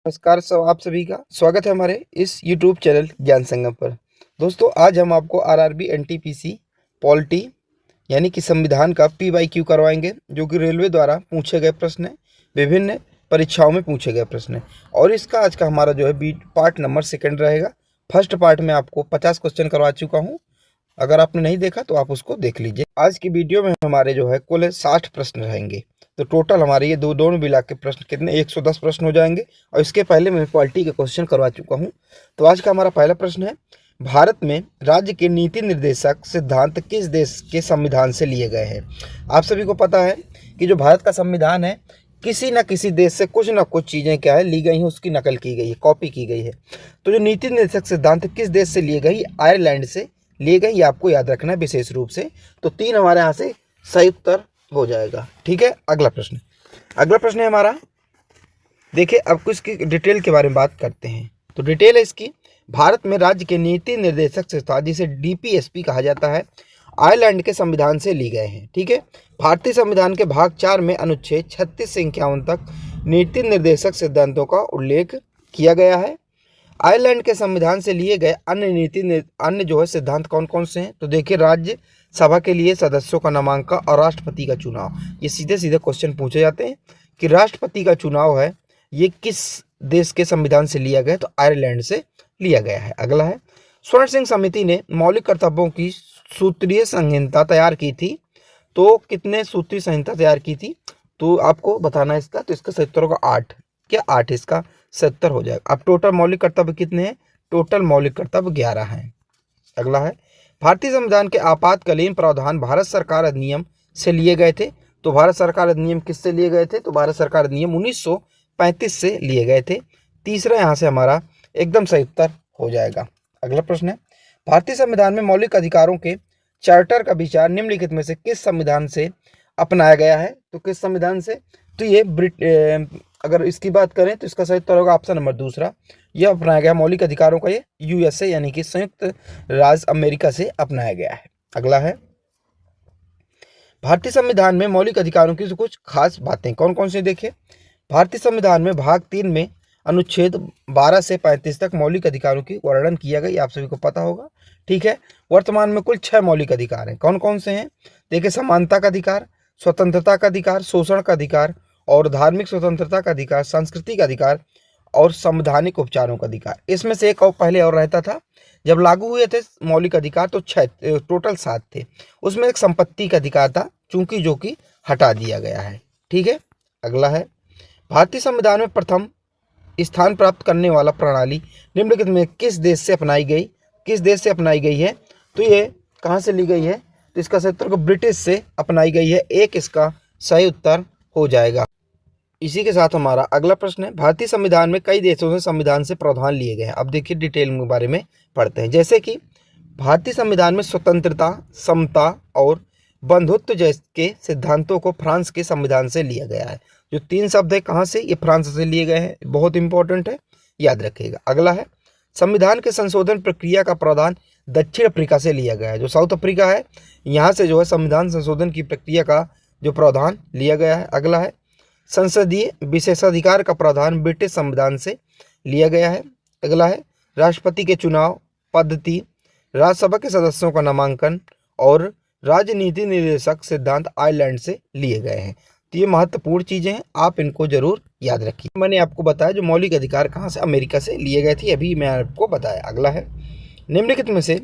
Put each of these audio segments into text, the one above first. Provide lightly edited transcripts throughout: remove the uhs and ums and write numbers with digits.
नमस्कार सब आप सभी का स्वागत है हमारे इस YouTube चैनल ज्ञान संगम पर। दोस्तों आज हम आपको आरआरबी एनटीपीसी पॉलिटी यानी कि संविधान का PYQ करवाएंगे, जो कि रेलवे द्वारा पूछे गए प्रश्न है, विभिन्न परीक्षाओं में पूछे गए प्रश्न है। और इसका आज का हमारा जो है पार्ट नंबर 2 रहेगा। फर्स्ट पार्ट में आपको 50 क्वेश्चन करवा चुका हूँ। अगर आपने नहीं देखा तो आप उसको देख लीजिए। आज की वीडियो में हमारे जो है कुल 60 प्रश्न रहेंगे। तो टोटल हमारे ये दोनों मिला के प्रश्न कितने 110 प्रश्न हो जाएंगे। और इसके पहले मैं पॉलिटी के क्वेश्चन करवा चुका हूँ। तो आज का हमारा पहला प्रश्न है, भारत में राज्य के नीति निर्देशक सिद्धांत किस देश के संविधान से लिए गए हैं। आप सभी को पता है कि जो भारत का संविधान है, किसी न किसी देश से कुछ ना कुछ चीज़ें क्या है ली गई हैं, उसकी नकल की गई है, कॉपी की गई है। तो जो नीति निर्देशक सिद्धांत किस देश से लिए गई, आयरलैंड से लिए गए, ये आपको याद रखना है विशेष रूप से। तो 3 हमारे यहाँ से सही उत्तर हो जाएगा। ठीक है, अगला प्रश्न है हमारा। देखिए अब कुछ की डिटेल के बारे में बात करते हैं। तो डिटेल है इसकी, भारत में राज्य के नीति निर्देशक संस्था जिसे DPSP कहा जाता है, आयरलैंड के संविधान से ली गए हैं। ठीक है, भारतीय संविधान के भाग 4 में अनुच्छेद 36 से 51 तक नीति निर्देशक सिद्धांतों का उल्लेख किया गया है। आयरलैंड के संविधान से लिए गए अन्य जो है सिद्धांत कौन कौन से हैं। तो देखिए, राज्य सभा के लिए सदस्यों का नामांकन और राष्ट्रपति का चुनाव। ये सीधे सीधे क्वेश्चन पूछे जाते हैं कि राष्ट्रपति का चुनाव है ये किस देश के संविधान से लिया गया। तो आयरलैंड से लिया गया है। अगला है, स्वर्ण सिंह समिति ने मौलिक कर्तव्यों की सूत्रीय संहिता तैयार की थी। तो कितने सूत्रीय संहिता तैयार की थी तो आपको बताना है इसका। तो इसका 70 का 8, क्या 8 इसका 70 हो जाएगा। अब टोटल मौलिक कर्तव्य कितने हैं, टोटल मौलिक कर्तव्य 11 हैं। अगला है, भारतीय संविधान के आपातकालीन प्रावधान भारत सरकार अधिनियम से लिए गए थे। तो भारत सरकार अधिनियम किससे लिए गए थे, तो भारत सरकार अधिनियम 1935 से लिए गए थे। तीसरा यहाँ से हमारा एकदम सही उत्तर हो जाएगा। अगला प्रश्न है, भारतीय संविधान में मौलिक अधिकारों के चार्टर का विचार निम्नलिखित में से किस संविधान से अपनाया गया है। तो किस संविधान से, तो ये अगर इसकी बात करें तो इसका सही उत्तर होगा ऑप्शन नंबर 2। यह अपनाया गया मौलिक अधिकारों का ये USA यानी कि संयुक्त राज्य अमेरिका से अपनाया गया है। अगला है, भारतीय संविधान में मौलिक अधिकारों की कुछ खास बातें कौन कौन सी। देखिए, भारतीय संविधान में भाग 3 में अनुच्छेद 12 से 35 तक मौलिक अधिकारों की वर्णन किया गया, आप सभी को पता होगा। ठीक है, वर्तमान में कुल 6 मौलिक अधिकार हैं। कौन कौन से हैं, देखिए, समानता का अधिकार, स्वतंत्रता का अधिकार, शोषण का अधिकार और धार्मिक स्वतंत्रता का अधिकार, सांस्कृतिक अधिकार और संवैधानिक उपचारों का अधिकार। इसमें से एक और पहले और रहता था, जब लागू हुए थे मौलिक अधिकार तो 6 टोटल 7 थे। उसमें एक संपत्ति का अधिकार था, चूंकि जो कि हटा दिया गया है। ठीक है, अगला है, भारतीय संविधान में प्रथम स्थान प्राप्त करने वाला प्रणाली निम्नलिखित में किस देश से अपनाई गई है। तो ये कहाँ से ली गई है, तो इसका सही उत्तर को ब्रिटिश से अपनाई गई है। एक इसका सही उत्तर हो जाएगा। इसी के साथ हमारा अगला प्रश्न है, भारतीय संविधान में कई देशों से संविधान से प्रावधान लिए गए हैं। अब देखिए डिटेल के बारे में पढ़ते हैं। जैसे कि भारतीय संविधान में स्वतंत्रता, समता और बंधुत्व जैसे सिद्धांतों को फ्रांस के संविधान से लिया गया है। जो 3 शब्द है कहाँ से, ये फ्रांस से लिए गए हैं, बहुत इंपॉर्टेंट है, याद रखिएगा। अगला है, संविधान के संशोधन प्रक्रिया का प्रावधान दक्षिण अफ्रीका से लिया गया है। जो साउथ अफ्रीका है, यहाँ से जो है संविधान संशोधन की प्रक्रिया का जो प्रावधान लिया गया है। अगला है, संसदीय विशेषाधिकार का प्रावधान ब्रिटिश संविधान से लिया गया है। अगला है, राष्ट्रपति के चुनाव पद्धति, राज्यसभा के सदस्यों का नामांकन और राजनीति निर्देशक सिद्धांत आयरलैंड से लिए गए हैं। तो ये महत्वपूर्ण चीजें हैं, आप इनको जरूर याद रखिए। मैंने आपको बताया जो मौलिक अधिकार कहाँ से, अमेरिका से लिए गए थे, अभी मैं आपको बताया। अगला है, निम्नलिखित में से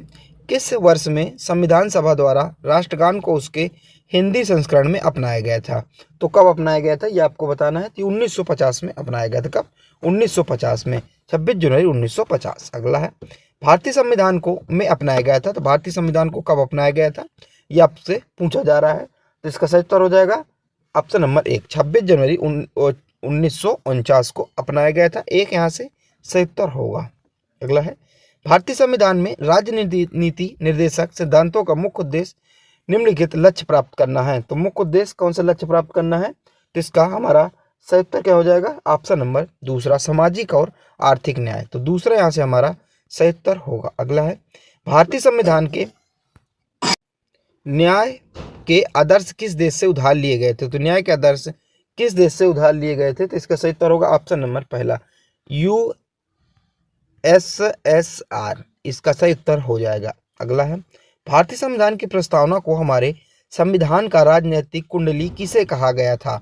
किस वर्ष में संविधान सभा द्वारा राष्ट्रगान को उसके हिंदी संस्करण में अपनाया गया था। तो कब अपनाया गया था ये आपको बताना है। तो 1950 में अपनाया गया था। कब, 1950 में, 26 जनवरी 1950। अगला है, भारतीय संविधान को में अपनाया गया था। तो भारतीय संविधान को कब अपनाया गया था ये आपसे पूछा जा रहा है। तो इसका सही उत्तर हो जाएगा ऑप्शन नंबर 1, 26 जनवरी 1949 को अपनाया गया था। एक यहाँ से सही उत्तर होगा। अगला है, भारतीय संविधान में नीति निर्देशक सिद्धांतों का मुख्य उद्देश्य निम्नलिखित लक्ष्य प्राप्त करना है। तो मुख्य उद्देश्य कौन सा लक्ष्य प्राप्त करना है, तो इसका हमारा सही उत्तर क्या हो जाएगा, ऑप्शन नंबर 2, सामाजिक और आर्थिक न्याय। तो दूसरा यहाँ से हमारा सही उत्तर होगा। अगला है, भारतीय संविधान के न्याय के आदर्श किस देश से उधार लिए गए थे। तो न्याय के आदर्श किस देश से उधार लिए गए थे, तो इसका सही उत्तर होगा ऑप्शन नंबर 1, USSR इसका सही उत्तर हो जाएगा। अगला है, भारतीय संविधान की प्रस्तावना को हमारे संविधान का राजनैतिक कुंडली किसे कहा गया था?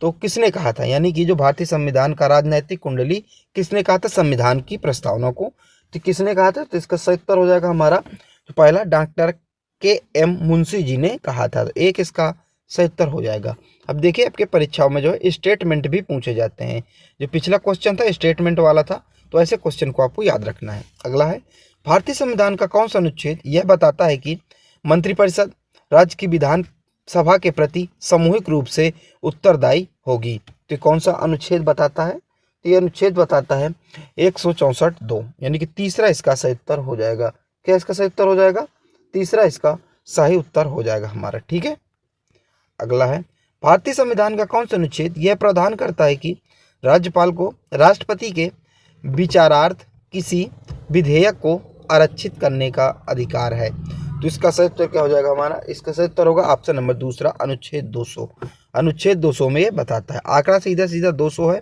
तो किसने कहा था, यानी कि जो भारतीय संविधान का राजनैतिक कुंडली किसने कहा था संविधान की प्रस्तावना को, तो किसने कहा था? तो इसका सही उत्तर हो जाएगा हमारा तो पहला डॉक्टर KM मुंशी जी ने कहा था। तो एक इसका सही उत्तर हो जाएगा। अब देखिए आपके परीक्षाओं में जो है स्टेटमेंट भी पूछे जाते हैं। जो पिछला क्वेश्चन था स्टेटमेंट वाला था, तो ऐसे क्वेश्चन को आपको याद रखना है। अगला है, भारतीय संविधान का कौन सा अनुच्छेद यह बताता है कि मंत्रिपरिषद राज्य की विधान सभा के प्रति सामूहिक रूप से उत्तरदायी होगी? तो कौन सा अनुच्छेद बताता है? तो ये अनुच्छेद बताता है 164(2), यानी कि तीसरा इसका सही उत्तर हो जाएगा। क्या इसका सही उत्तर हो जाएगा? तीसरा इसका सही उत्तर हो जाएगा हमारा। ठीक है। अगला है, भारतीय संविधान का कौन सा अनुच्छेद यह प्रावधान करता है कि राज्यपाल को राष्ट्रपति के विचारार्थ किसी विधेयक को आरक्षित करने का अधिकार है? तो इसका सही उत्तर क्या हो जाएगा हमारा? इसका सही उत्तर होगा ऑप्शन नंबर दूसरा, अनुच्छेद 200। अनुच्छेद 200 में ये बताता है। आंकड़ा सीधा सीधा 200 है,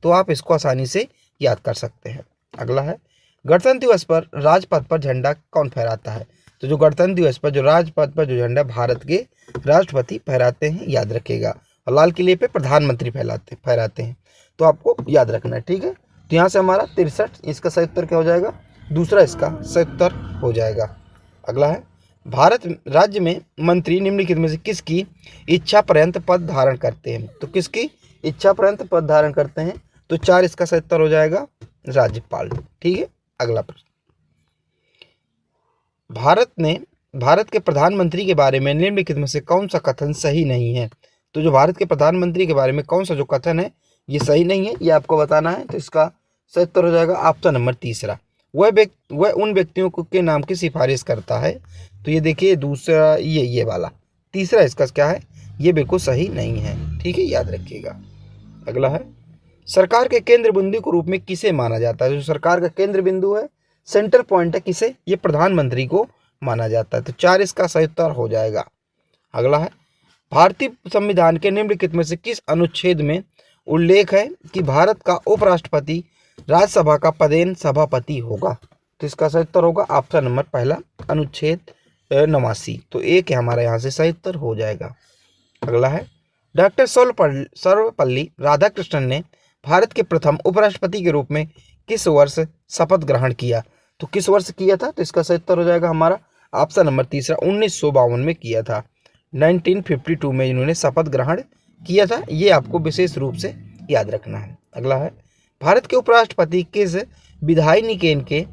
तो आप इसको आसानी से याद कर सकते हैं। अगला है, गणतंत्र दिवस पर राजपथ पर झंडा कौन फहराता है? तो जो गणतंत्र दिवस पर जो राजपथ पर जो झंडा भारत के राष्ट्रपति फहराते हैं, याद रखिएगा। और लाल किले पे प्रधानमंत्री फहराते हैं, तो आपको याद रखना है। ठीक है। तो यहाँ से हमारा 63, इसका सही उत्तर क्या हो जाएगा? दूसरा इसका सही उत्तर हो जाएगा। अगला है, भारत राज्य में मंत्री निम्नलिखित में से किसकी इच्छा पर्यंत पद धारण करते हैं? तो किसकी इच्छा पर्यंत पद धारण करते हैं? तो 4 इसका सही उत्तर हो जाएगा, राज्यपाल। ठीक है। अगला प्रश्न, भारत के प्रधानमंत्री के बारे में निम्नलिखित में से कौन सा कथन सही नहीं है? तो जो भारत के प्रधानमंत्री के बारे में कौन सा जो कथन है ये सही नहीं है, ये आपको बताना है। तो इसका सही उत्तर हो जाएगा ऑप्शन नंबर तीसरा, वह उन व्यक्तियों के नाम की सिफारिश करता है। तो ये देखिए दूसरा, ये वाला तीसरा इसका क्या है? ये बिल्कुल सही नहीं है। ठीक है, याद रखिएगा। अगला है, सरकार के केंद्र बिंदु के रूप में किसे माना जाता है? जो सरकार का केंद्र बिंदु है, सेंटर पॉइंट है, किसे? ये प्रधानमंत्री को माना जाता है। तो 4 इसका सही उत्तर हो जाएगा। अगला है, भारतीय संविधान के निम्नलिखित में से किस अनुच्छेद में उल्लेख है कि भारत का उपराष्ट्रपति राज्यसभा का पदेन सभापति होगा? तो इसका सही उत्तर होगा ऑप्शन नंबर पहला, अनुच्छेद 89। तो एक है हमारा यहाँ से सही उत्तर हो जाएगा। अगला है, डॉक्टर सर्वपल्ली राधाकृष्णन ने भारत के प्रथम उपराष्ट्रपति के रूप में किस वर्ष शपथ ग्रहण किया? तो किस वर्ष किया था? तो इसका सही उत्तर हो जाएगा हमारा ऑप्शन नंबर तीसरा, 1952 में किया था। 1952 में इन्होंने शपथ ग्रहण किया था। ये आपको विशेष रूप से याद रखना है। अगला है, भारत के उपराष्ट्रपति किस विधायी निकाय के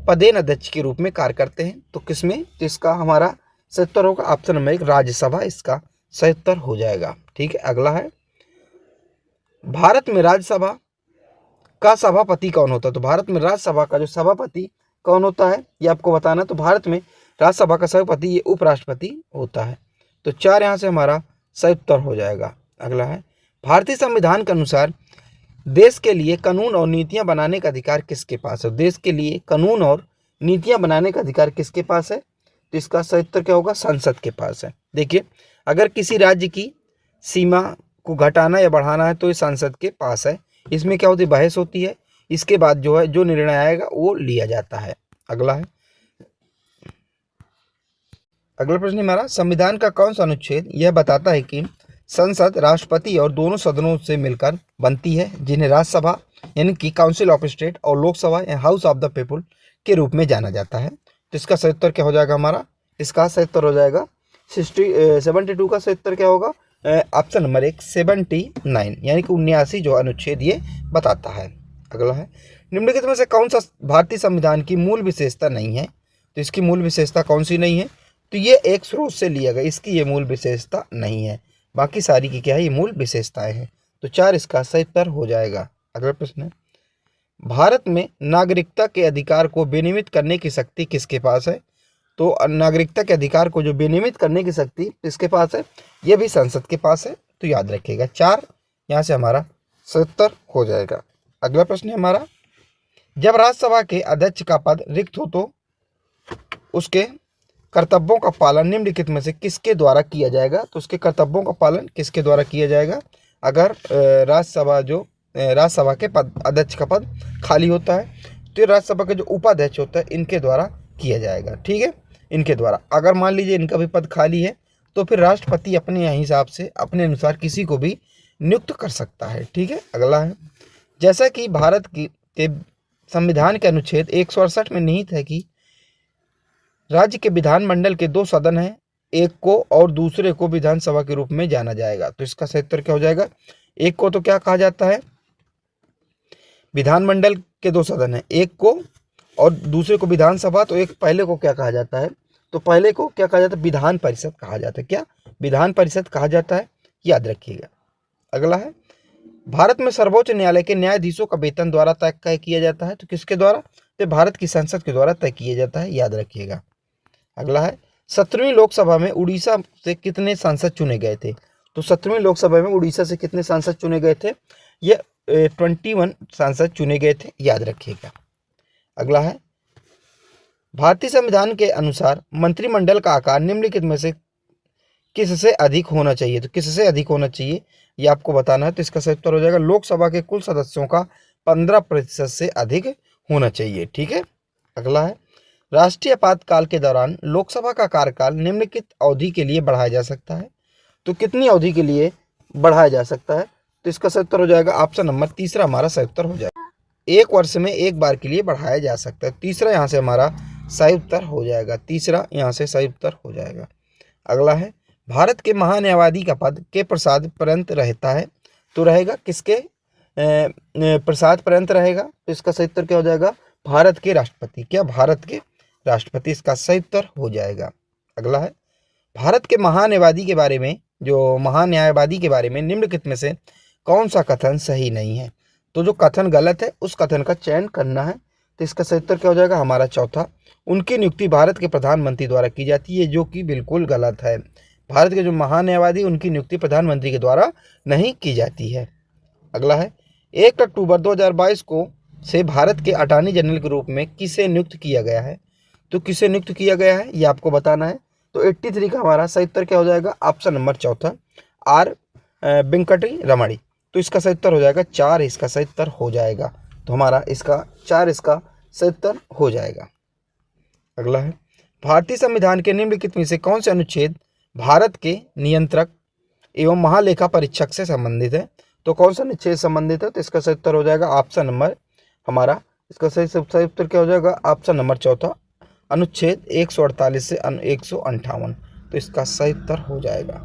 पदेन अध्यक्ष के रूप में कार्य करते हैं? तो किसमें? तो इसका हमारा सही उत्तर होगा ऑप्शन नंबर 1, राज्यसभा इसका सही उत्तर हो जाएगा। ठीक है। अगला है, भारत में राज्यसभा का सभापति कौन होता है? तो भारत में राज्यसभा का जो सभापति कौन होता है ये आपको बताना। तो भारत में राज्यसभा का सभापति ये उपराष्ट्रपति होता है। तो 4 यहाँ से हमारा सही उत्तर हो जाएगा। अगला है, भारतीय संविधान के अनुसार देश के लिए कानून और नीतियां बनाने का अधिकार किसके पास है? देश के लिए कानून और नीतियां बनाने का अधिकार किसके पास है? तो इसका सही उत्तर क्या होगा? संसद के पास है। देखिए, अगर किसी राज्य की सीमा को घटाना या बढ़ाना है तो ये संसद के पास है। इसमें क्या होती है? बहस होती है। इसके बाद जो है जो निर्णय आएगा वो लिया जाता है। अगला है, अगला प्रश्न हमारा, संविधान का कौन सा अनुच्छेद यह बताता है कि संसद राष्ट्रपति और दोनों सदनों से मिलकर बनती है, जिन्हें राज्यसभा यानी कि काउंसिल ऑफ स्टेट और लोकसभा या हाउस ऑफ द पीपुल के रूप में जाना जाता है? तो इसका सही उत्तर क्या हो जाएगा हमारा? इसका सही उत्तर हो जाएगा 72 का सही उत्तर क्या होगा? ऑप्शन नंबर 1, 79, यानी कि 79 जो अनुच्छेद ये बताता है। अगला है, निम्नलिखित में से कौन सा भारतीय संविधान की मूल विशेषता नहीं है? तो इसकी मूल विशेषता कौन सी नहीं है? तो ये एक स्रोत से लिया गया, इसकी ये मूल विशेषता नहीं है। बाकी सारी की क्या है? ये मूल विशेषताएं हैं। तो 4 इसका सही उत्तर हो जाएगा। अगला प्रश्न है, भारत में नागरिकता के अधिकार को विनियमित करने की शक्ति किसके पास है? तो नागरिकता के अधिकार को जो विनियमित करने की शक्ति किसके पास है? ये भी संसद के पास है। तो याद रखिएगा 4 यहाँ से हमारा सही उत्तर हो जाएगा। अगला प्रश्न है हमारा, जब राज्यसभा के अध्यक्ष का पद रिक्त हो तो उसके कर्तव्यों का पालन निम्नलिखित में से किसके द्वारा किया जाएगा? तो उसके कर्तव्यों का पालन किसके द्वारा किया जाएगा? अगर राज्यसभा जो राज्यसभा के पद अध्यक्ष का पद खाली होता है, तो ये राज्यसभा के जो उपाध्यक्ष होता है इनके द्वारा किया जाएगा। ठीक है, इनके द्वारा। अगर मान लीजिए इनका भी पद खाली है तो फिर राष्ट्रपति अपने हिसाब से अपने अनुसार किसी को भी नियुक्त कर सकता है। ठीक है, अगला है, जैसा कि भारत के संविधान के अनुच्छेद 168 में निहित है कि राज्य के विधानमंडल के 2 सदन हैं, एक को और दूसरे को विधानसभा के रूप में जाना जाएगा। तो इसका सही उत्तर क्या हो जाएगा? एक को तो क्या कहा जाता है? विधानमंडल के 2 सदन हैं, एक को और दूसरे को विधानसभा। तो एक पहले को क्या कहा जाता है? तो पहले को क्या कहा जाता है? विधान परिषद कहा जाता है। क्या विधान परिषद कहा जाता है? याद रखिएगा। अगला है, भारत में सर्वोच्च न्यायालय के न्यायाधीशों का वेतन द्वारा तय किया जाता है। तो किसके द्वारा? तो भारत की संसद के द्वारा तय किया जाता है, याद रखिएगा। अगला है, 17वीं लोकसभा में उड़ीसा से कितने सांसद चुने गए थे? तो 17वीं लोकसभा में उड़ीसा से कितने सांसद चुने गए थे? ये 21 सांसद चुने गए थे, याद रखिएगा। अगला है, भारतीय संविधान के अनुसार मंत्रिमंडल का आकार निम्नलिखित में से किससे अधिक होना चाहिए? तो किससे अधिक होना चाहिए ये आपको बताना है। तो इसका सही उत्तर हो जाएगा लोकसभा के कुल सदस्यों का 15% से अधिक होना चाहिए। ठीक है, अगला है, राष्ट्रीय आपातकाल के दौरान लोकसभा का कार्यकाल निम्नलिखित अवधि के लिए बढ़ाया जा सकता है। तो कितनी अवधि के लिए बढ़ाया जा सकता है? तो इसका सही उत्तर हो जाएगा ऑप्शन नंबर तीसरा हमारा सही उत्तर हो जाएगा। 1 वर्ष में 1 बार के लिए बढ़ाया जा सकता है। तीसरा यहाँ से हमारा सही उत्तर हो जाएगा। तीसरा यहाँ से सही उत्तर हो जाएगा। अगला है, भारत के महान्यायवादी का पद के प्रसाद पर्यंत रहता है। तो रहेगा किसके प्रसाद पर्यंत रहेगा? तो इसका सही उत्तर क्या हो जाएगा? भारत के राष्ट्रपति। क्या? भारत के राष्ट्रपति, इसका सही उत्तर हो जाएगा। अगला है, भारत के महान्यायवादी के बारे में निम्नलिखित में से कौन सा कथन सही नहीं है? तो जो कथन गलत है उस कथन का चयन करना है। तो इसका सही उत्तर क्या हो जाएगा? हमारा चौथा, उनकी नियुक्ति भारत के प्रधानमंत्री द्वारा की जाती है, जो कि बिल्कुल गलत है। भारत के जो महान्यायवादी उनकी नियुक्ति प्रधानमंत्री के द्वारा नहीं की जाती है। अगला है, 1 अक्टूबर 2022 को से भारत के अटॉर्नी जनरल के रूप में किसे नियुक्त किया गया है? तो किसे नियुक्त किया गया है ये आपको बताना है। तो 83 का हमारा सही उत्तर क्या हो जाएगा? ऑप्शन नंबर चौथा, आर वेंकटी रमणी। तो इसका सही उत्तर हो जाएगा 4, इसका सही उत्तर हो जाएगा। तो हमारा इसका 4 इसका सही उत्तर हो जाएगा। अगला है, भारतीय संविधान के निम्नलिखित में से कौन से अनुच्छेद भारत के नियंत्रक एवं महालेखा परीक्षक से संबंधित है? तो कौन सा अनुच्छेद संबंधित है? तो इसका सही उत्तर हो जाएगा ऑप्शन नंबर हमारा, इसका सही उत्तर क्या हो जाएगा? ऑप्शन नंबर चौथा, अनुच्छेद 148 से 158। तो इसका सही उत्तर हो जाएगा।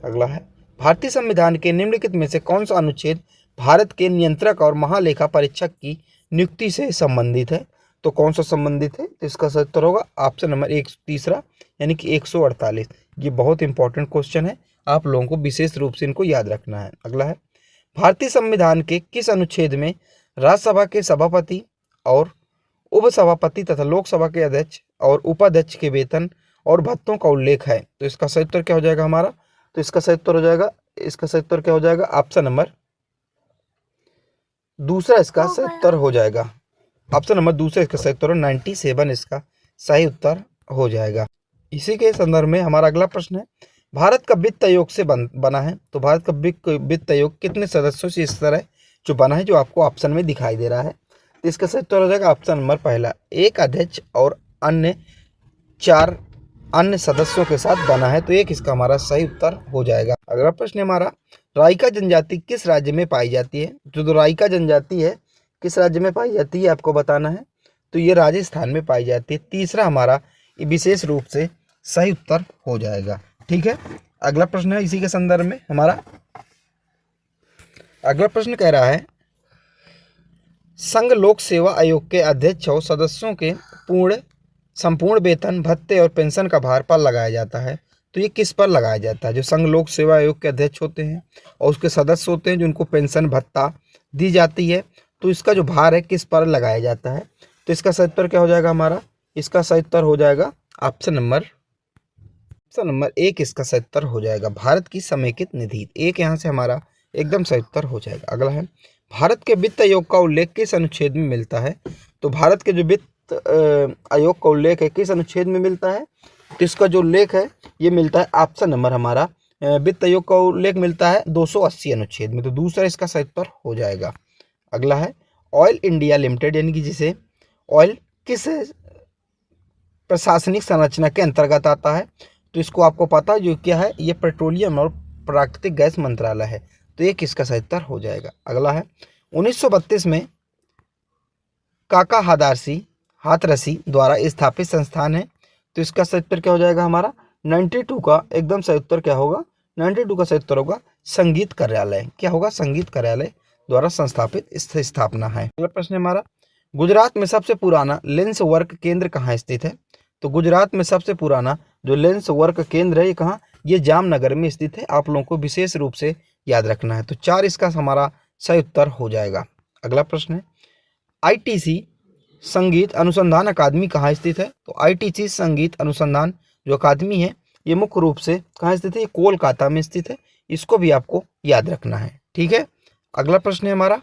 अगला है, भारतीय संविधान के निम्नलिखित में से कौन सा अनुच्छेद भारत के नियंत्रक और महालेखा परीक्षक की नियुक्ति से संबंधित है? तो कौन सा संबंधित है? तो इसका सही उत्तर होगा ऑप्शन नंबर तीसरा, यानी कि 148। ये बहुत इंपॉर्टेंट क्वेश्चन है, आप लोगों को विशेष रूप से इनको याद रखना है। अगला है, भारतीय संविधान के किस अनुच्छेद में राज्यसभा के सभापति और उपसभापति तथा लोकसभा के अध्यक्ष और उपाध्यक्ष के वेतन और भत्तों का उल्लेख है? तो इसका सही उत्तर क्या हो जाएगा हमारा? तो इसका सही उत्तर हो जाएगा, इसका सही उत्तर क्या हो जाएगा? ऑप्शन नंबर दूसरा इसका सही उत्तर हो जाएगा। ऑप्शन नंबर दूसरा इसका सही उत्तर 97 इसका सही उत्तर हो जाएगा। इसी के संदर्भ में हमारा अगला प्रश्न है, भारत का वित्त आयोग से बना है। तो भारत का वित्त आयोग कितने सदस्यों से इस तरह जो बना है, जो आपको ऑप्शन में दिखाई दे रहा है? तो इसका सही उत्तर हो जाएगा ऑप्शन नंबर पहला, 1 अध्यक्ष और अन्य 4 अन्य सदस्यों के साथ बना है। तो 1 इसका हमारा सही उत्तर हो जाएगा। अगला प्रश्न हमारा, राइका जनजाति किस राज्य में पाई जाती है? जो राइका जनजाति है किस राज्य में पाई जाती है आपको बताना है। तो ये राजस्थान में पाई जाती है। तीसरा हमारा विशेष रूप से सही उत्तर हो जाएगा। ठीक है, अगला प्रश्न है इसी के संदर्भ में हमारा अगला प्रश्न कह रहा है, संघ लोक सेवा आयोग के अध्यक्ष और सदस्यों के संपूर्ण वेतन, भत्ते और पेंशन का भार पर लगाया जाता है। तो ये किस पर लगाया जाता है? जो संघ लोक सेवा आयोग के अध्यक्ष होते हैं और उसके सदस्य होते हैं, जिनको पेंशन भत्ता दी जाती है, तो इसका जो भार है किस पर लगाया जाता है? तो इसका सही उत्तर क्या हो जाएगा हमारा? इसका सही उत्तर हो जाएगा ऑप्शन नंबर 1 इसका सही उत्तर हो जाएगा, भारत की समेकित निधि। 1 यहाँ से हमारा एकदम सही उत्तर हो जाएगा। अगला है, भारत के वित्त आयोग का उल्लेख किस अनुच्छेद में मिलता है? तो भारत के जो वित्त आयोग का उल्लेख है किस अनुच्छेद में मिलता है? तो इसका जो उल्लेख है ये मिलता है ऑप्शन नंबर हमारा वित्त आयोग का उल्लेख मिलता है 280 अनुच्छेद में, तो दूसरा इसका सही उत्तर हो जाएगा। अगला है ऑयल इंडिया लिमिटेड, यानी कि जिसे ऑयल किस प्रशासनिक संरचना के अंतर्गत आता है, तो इसको आपको पता है जो क्या है, ये पेट्रोलियम और प्राकृतिक गैस मंत्रालय है, तो ये किसका सही उत्तर हो जाएगा। अगला है 1932 में काका हाथरसी द्वारा स्थापित संस्थान है, तो इसका सही उत्तर क्या हो जाएगा हमारा 92 का एकदम सही उत्तर क्या होगा, 92 का सही उत्तर होगा संगीत कार्यालय। क्या होगा, संगीत कार्यालय द्वारा संस्थापित स्थापना है। अगला प्रश्न हमारा गुजरात में सबसे पुराना लेंस वर्क केंद्र कहाँ स्थित है, तो गुजरात में सबसे पुराना जो लेंस वर्क केंद्र है ये कहाँ, ये जामनगर में स्थित है। आप लोगों को विशेष रूप से याद रखना है, तो 4 इसका हमारा सही उत्तर हो जाएगा। अगला प्रश्न है आईटीसी संगीत अनुसंधान अकादमी कहाँ स्थित है, तो आईटीसी संगीत अनुसंधान जो अकादमी है ये मुख्य रूप से कहाँ स्थित है, ये कोलकाता में स्थित है, इसको भी आपको याद रखना है। ठीक है, अगला प्रश्न है हमारा,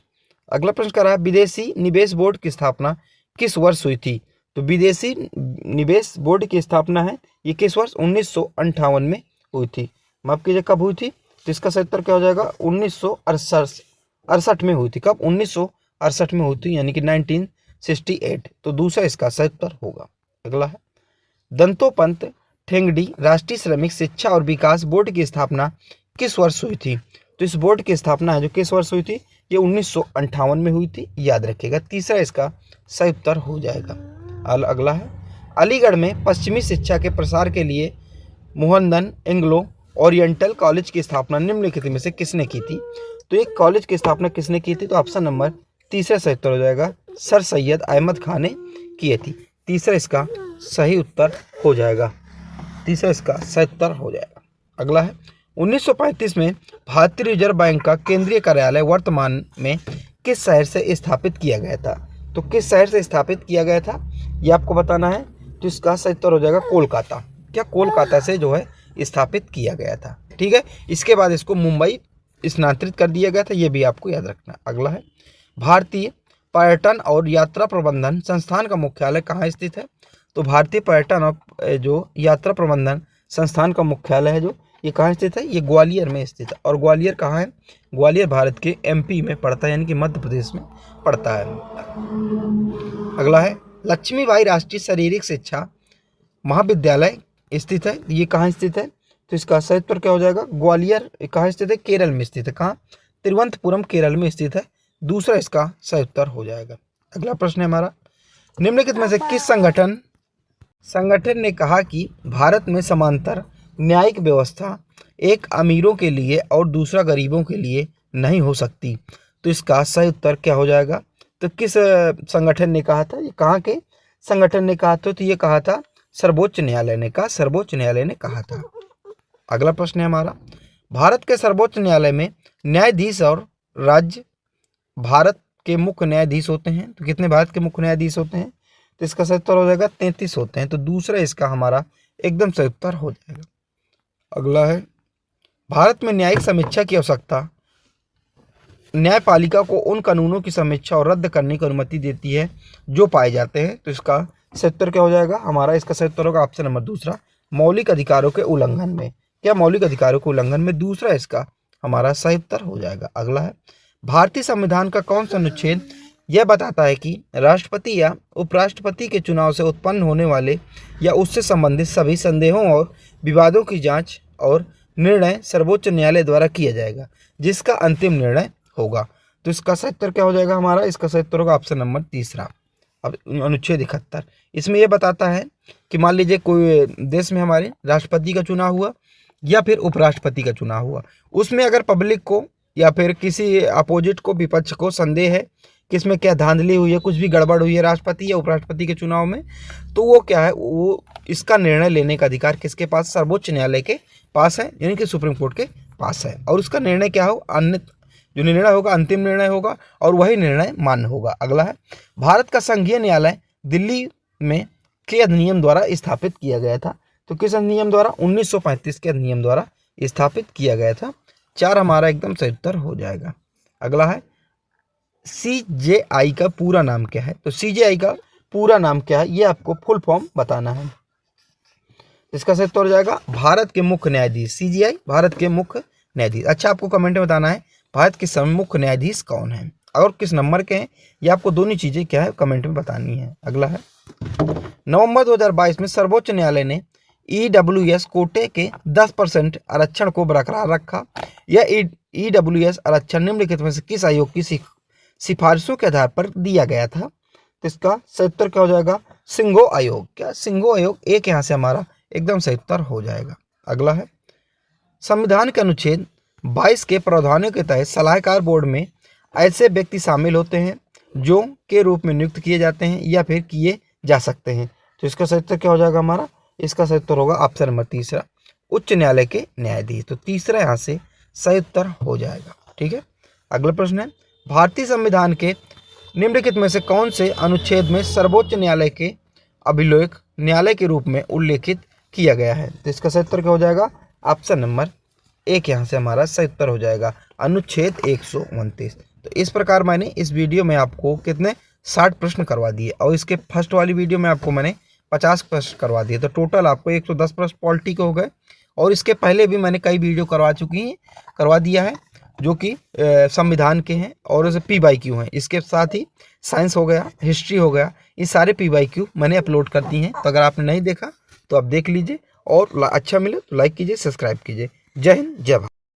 अगला प्रश्न कर रहा है विदेशी निवेश बोर्ड की स्थापना किस वर्ष हुई थी, तो विदेशी निवेश बोर्ड की स्थापना है ये किस वर्ष 1958 में हुई थी। माफ कीजिए कब हुई थी, तो इसका सही उत्तर क्या हो जाएगा 1968 में हुई थी। कब, 1968 में हुई थी, यानी कि 1968, तो दूसरा इसका सही उत्तर होगा। अगला है दंतोपंत ठेंगड़ी राष्ट्रीय श्रमिक शिक्षा और विकास बोर्ड की स्थापना किस वर्ष हुई थी, तो इस बोर्ड की स्थापना है जो किस वर्ष हुई थी, ये 1958 में हुई थी, याद रखिएगा। तीसरा इसका सही उत्तर हो जाएगा। अगला है अलीगढ़ में पश्चिमी शिक्षा के प्रसार के लिए मोहनदन एंग्लो ओरिएंटल कॉलेज की स्थापना निम्नलिखित में से किसने की थी, तो एक कॉलेज की स्थापना किसने की थी, तो ऑप्शन नंबर तीसरा सही उत्तर हो जाएगा सर सैयद अहमद खान ने की थी। तीसरा इसका सही उत्तर हो जाएगा, तीसरा इसका सही उत्तर हो जाएगा। अगला है 1935 में भारतीय रिजर्व बैंक का केंद्रीय कार्यालय वर्तमान में किस शहर से स्थापित किया गया था, तो किस शहर से स्थापित किया गया था ये आपको बताना है, तो इसका सही उत्तर हो जाएगा कोलकाता। क्या, कोलकाता से जो है स्थापित किया गया था। ठीक है, इसके बाद इसको मुंबई स्थानांतरित कर दिया गया था, ये भी आपको याद रखना। अगला है भारतीय पर्यटन और यात्रा प्रबंधन संस्थान का मुख्यालय कहाँ स्थित है, तो भारतीय पर्यटन और जो यात्रा प्रबंधन संस्थान का मुख्यालय है जो ये कहाँ स्थित है, ये ग्वालियर में स्थित है। और ग्वालियर कहाँ है, ग्वालियर भारत के एमपी में पड़ता है, यानी कि मध्य प्रदेश में पड़ता है। अगला है लक्ष्मीबाई राष्ट्रीय शारीरिक शिक्षा महाविद्यालय स्थित है, ये कहाँ स्थित है, तो इसका सही उत्तर क्या हो जाएगा, ग्वालियर कहाँ स्थित है, केरल में स्थित है। कहाँ, तिरुवनंतपुरम केरल में स्थित है, दूसरा इसका सही उत्तर हो जाएगा। अगला प्रश्न है हमारा निम्नलिखित में से किस संगठन ने कहा कि भारत में समांतर न्यायिक व्यवस्था एक अमीरों के लिए और दूसरा गरीबों के लिए नहीं हो सकती, तो इसका सही उत्तर क्या हो जाएगा, तो किस संगठन ने कहा था, ये कहाँ के संगठन ने कहा था, तो ये कहा था सर्वोच्च न्यायालय ने कहा, सर्वोच्च न्यायालय ने कहा था। अगला प्रश्न है हमारा भारत के सर्वोच्च न्यायालय में न्यायाधीश और राज्य भारत के मुख्य न्यायाधीश होते हैं, तो कितने भारत के मुख्य न्यायाधीश होते हैं, तो इसका सही उत्तर हो जाएगा 33 होते हैं, तो दूसरा इसका हमारा एकदम सही उत्तर हो जाएगा। अगला है भारत में न्यायिक समीक्षा की आवश्यकता न्यायपालिका को उन कानूनों की समीक्षा और रद्द करने की अनुमति देती है जो पाए जाते हैं, तो इसका सही उत्तर क्या हो जाएगा हमारा, इसका सही उत्तर होगा ऑप्शन नंबर दूसरा मौलिक अधिकारों के उल्लंघन में। क्या, मौलिक अधिकारों के उल्लंघन में, दूसरा इसका हमारा सही उत्तर हो जाएगा। अगला है भारतीय संविधान का कौन सा अनुच्छेद यह बताता है कि राष्ट्रपति या उपराष्ट्रपति के चुनाव से उत्पन्न होने वाले या उससे संबंधित सभी संदेहों और विवादों की जांच और निर्णय सर्वोच्च न्यायालय द्वारा किया जाएगा जिसका अंतिम निर्णय होगा, तो इसका सही उत्तर क्या हो जाएगा हमारा, इसका सही उत्तर होगा ऑप्शन नंबर तीसरा। अब अनुच्छेद 71 इसमें यह बताता है कि मान लीजिए कोई देश में हमारे राष्ट्रपति का चुनाव हुआ या फिर उपराष्ट्रपति का चुनाव हुआ, उसमें अगर पब्लिक को या फिर किसी अपोजिट को, विपक्ष को संदेह है कि इसमें क्या धांधली हुई है, कुछ भी गड़बड़ हुई है राष्ट्रपति या उपराष्ट्रपति के चुनाव में, तो वो क्या है, वो इसका निर्णय लेने का अधिकार किसके पास, सर्वोच्च न्यायालय के पास है, यानी कि सुप्रीम कोर्ट के पास है। और उसका निर्णय क्या हो, अन्य जो निर्णय होगा अंतिम निर्णय होगा और वही निर्णय मान्य होगा। अगला है भारत का संघीय न्यायालय दिल्ली में के अधिनियम द्वारा स्थापित किया गया था, तो किस अधिनियम द्वारा, 1935 के अधिनियम द्वारा स्थापित किया गया था। 4 हमारा एकदम सही उत्तर हो जाएगा। अगला है CJI का पूरा नाम क्या है, तो CJI का पूरा नाम क्या है ये आपको फुल फॉर्म बताना है। इसका सही उत्तर हो जाएगा भारत के मुख्य न्यायाधीश, CGI भारत के मुख्य न्यायाधीश। अच्छा, आपको कमेंट में बताना है भारत के मुख्य न्यायाधीश कौन है और किस नंबर के हैं, ये आपको दोनों चीजें क्या है कमेंट में बतानी है। अगला है नवंबर 2022 में सर्वोच्च न्यायालय ने EWS कोटे के 10% आरक्षण को बरकरार रखा। यह EWS आरक्षण निम्नलिखित में से किस आयोग की सिफारिशों के आधार पर दिया गया था? तो इसका सही उत्तर क्या हो जाएगा? सिंघो आयोग। क्या सिंघो आयोग? एक यहाँ से हमारा एकदम सही उत्तर हो जाएगा। अगला है संविधान के अनुच्छेद 22 के प्रावधानों के तहत सलाहकार बोर्ड में ऐसे व्यक्ति शामिल होते हैं जो के रूप में नियुक्त किए जाते हैं या फिर किए जा सकते हैं। तो इसका सही उत्तर क्या हो जाएगा हमारा? इसका सही उत्तर होगा ऑप्शन नंबर तीसरा, उच्च न्यायालय के न्यायाधीश। तो तीसरा यहाँ से सही उत्तर हो जाएगा। ठीक है, अगला प्रश्न है भारतीय संविधान के निम्नलिखित में से कौन से अनुच्छेद में सर्वोच्च न्यायालय के अभिलेख न्यायालय के रूप में उल्लेखित किया गया है? तो इसका सही उत्तर क्या हो जाएगा? ऑप्शन नंबर एक यहाँ से हमारा सही उत्तर हो जाएगा, अनुच्छेद 129। तो इस प्रकार मैंने इस वीडियो में आपको कितने 60 प्रश्न करवा दिए और इसके फर्स्ट वाली वीडियो में आपको मैंने 50 प्रश्न करवा दिए। तो टोटल आपको 110 प्रश्न पॉलिटी के हो गए। और इसके पहले भी मैंने कई वीडियो करवा दिया है जो कि संविधान के हैं और उसे PYQ हैं। इसके साथ ही साइंस हो गया, हिस्ट्री हो गया, ये सारे PYQ मैंने अपलोड कर दी हैं। तो अगर आपने नहीं देखा तो आप देख लीजिए और अच्छा मिले तो लाइक कीजिए, सब्सक्राइब कीजिए। जय हिंद, जय भारत।